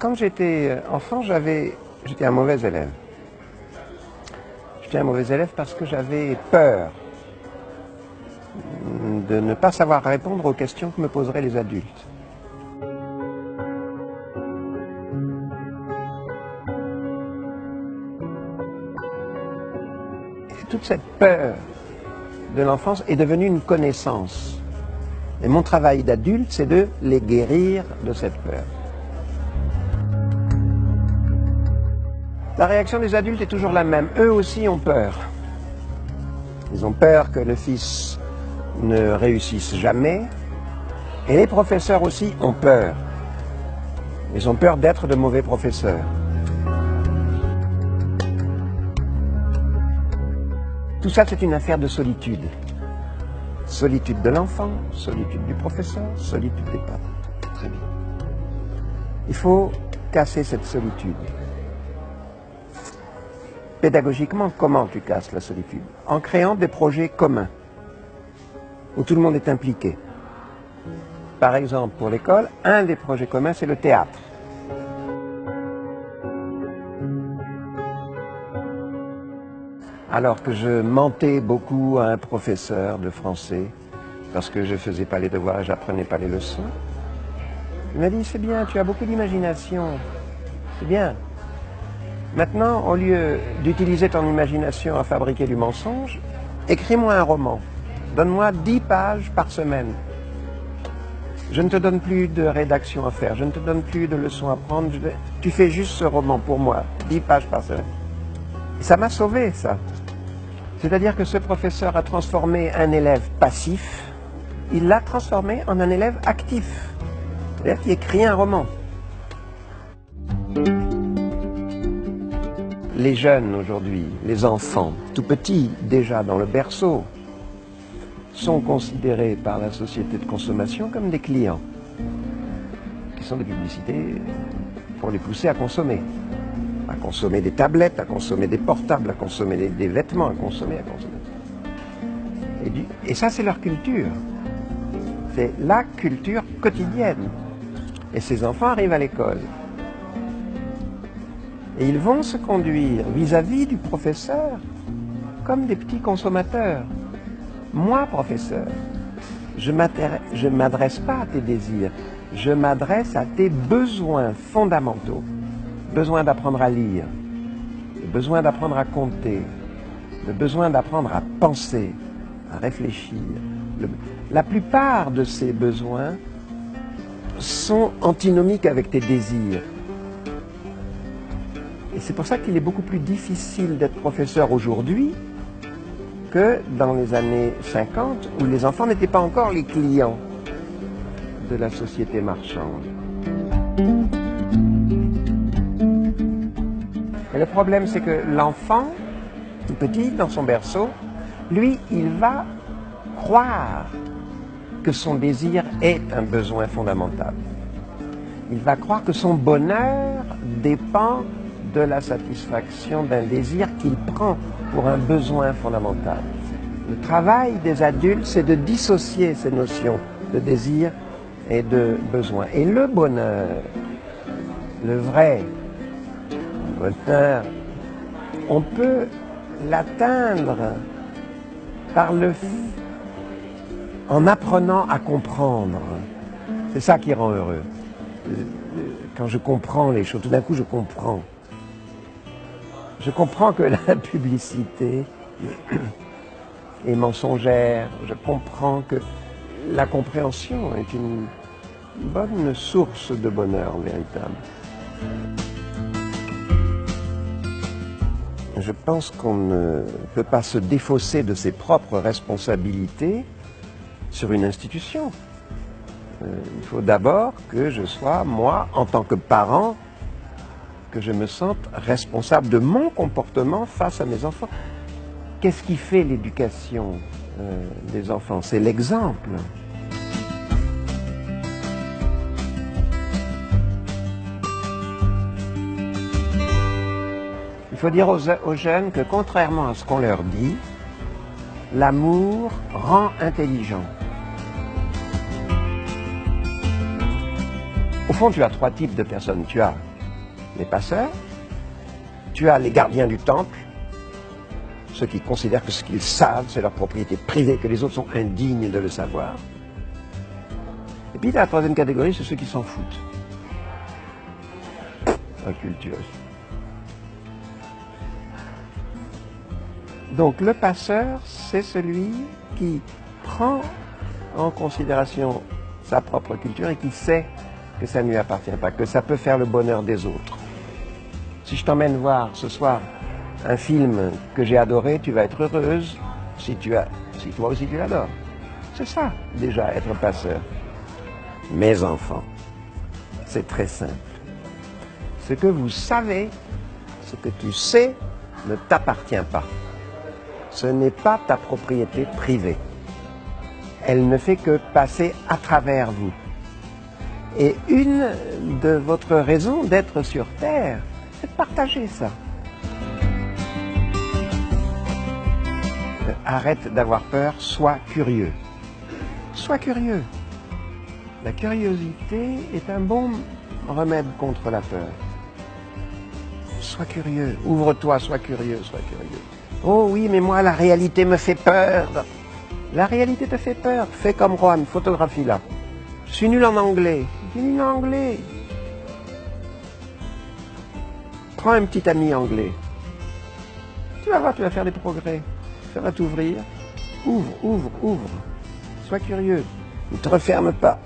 Quand j'étais enfant, j'étais un mauvais élève. J'étais un mauvais élève parce que j'avais peur de ne pas savoir répondre aux questions que me poseraient les adultes. Et toute cette peur de l'enfance est devenue une connaissance. Et mon travail d'adulte, c'est de les guérir de cette peur. La réaction des adultes est toujours la même. Eux aussi ont peur. Ils ont peur que le fils ne réussisse jamais. Et les professeurs aussi ont peur. Ils ont peur d'être de mauvais professeurs. Tout ça, c'est une affaire de solitude. Solitude de l'enfant, solitude du professeur, solitude des parents. Très bien. Il faut casser cette solitude. Pédagogiquement, comment tu casses la solitude? En créant des projets communs, où tout le monde est impliqué. Par exemple, pour l'école, un des projets communs, c'est le théâtre. Alors que je mentais beaucoup à un professeur de français, parce que je ne faisais pas les devoirs et j'apprenais pas les leçons, il m'a dit, c'est bien, tu as beaucoup d'imagination, c'est bien. Maintenant, au lieu d'utiliser ton imagination à fabriquer du mensonge, écris-moi un roman. Donne-moi 10 pages par semaine. Je ne te donne plus de rédaction à faire, je ne te donne plus de leçons à prendre. Tu fais juste ce roman pour moi, 10 pages par semaine. Et ça m'a sauvé, ça. C'est-à-dire que ce professeur a transformé un élève passif, il l'a transformé en un élève actif. C'est-à-dire qu'il écrit un roman. Les jeunes aujourd'hui, les enfants, tout petits, déjà dans le berceau, sont considérés par la société de consommation comme des clients, qui sont des publicités pour les pousser à consommer des tablettes, à consommer des portables, à consommer des vêtements, à consommer. Et ça, c'est leur culture. C'est la culture quotidienne. Et ces enfants arrivent à l'école. Et ils vont se conduire vis-à-vis du professeur comme des petits consommateurs. Moi, professeur, je ne m'adresse pas à tes désirs, je m'adresse à tes besoins fondamentaux. Besoin d'apprendre à lire, le besoin d'apprendre à compter, le besoin d'apprendre à penser, à réfléchir. La plupart de ces besoins sont antinomiques avec tes désirs. Et c'est pour ça qu'il est beaucoup plus difficile d'être professeur aujourd'hui que dans les années 50, où les enfants n'étaient pas encore les clients de la société marchande. Et le problème, c'est que l'enfant, tout petit, dans son berceau, lui, il va croire que son désir est un besoin fondamental. Il va croire que son bonheur dépend de la satisfaction d'un désir qu'il prend pour un besoin fondamental. Le travail des adultes, c'est de dissocier ces notions de désir et de besoin. Et le bonheur, le vrai bonheur, on peut l'atteindre en apprenant à comprendre. C'est ça qui rend heureux. Quand je comprends les choses, tout d'un coup je comprends. Je comprends que la publicité est mensongère. Je comprends que la compréhension est une bonne source de bonheur véritable. Je pense qu'on ne peut pas se défausser de ses propres responsabilités sur une institution. Il faut d'abord que je sois, moi, en tant que parent, que je me sente responsable de mon comportement face à mes enfants. Qu'est-ce qui fait l'éducation des enfants? C'est l'exemple. Il faut dire aux jeunes que contrairement à ce qu'on leur dit, l'amour rend intelligent. Au fond, tu as 3 types de personnes. Tu as les passeurs, tu as les gardiens du temple, ceux qui considèrent que ce qu'ils savent, c'est leur propriété privée, que les autres sont indignes de le savoir. Et puis la troisième catégorie, c'est ceux qui s'en foutent. Incultueux. Donc le passeur, c'est celui qui prend en considération sa propre culture et qui sait que ça ne lui appartient pas, que ça peut faire le bonheur des autres. Si je t'emmène voir ce soir un film que j'ai adoré, tu vas être heureuse si toi aussi tu l'adores. C'est ça, déjà, être passeur. Mes enfants, c'est très simple. Ce que vous savez, ce que tu sais, ne t'appartient pas. Ce n'est pas ta propriété privée. Elle ne fait que passer à travers vous. Et une de votre raison d'être sur Terre, c'est de partager ça. Arrête d'avoir peur, sois curieux. Sois curieux. La curiosité est un bon remède contre la peur. Sois curieux, ouvre-toi, sois curieux, sois curieux. Oh oui, mais moi, la réalité me fait peur. La réalité te fait peur. Fais comme Juan, photographie-la. Je suis nul en anglais. Je suis nul en anglais. Prends un petit ami anglais. Tu vas voir, tu vas faire des progrès. Ça va t'ouvrir. Ouvre, ouvre, ouvre. Sois curieux. Ne te referme pas.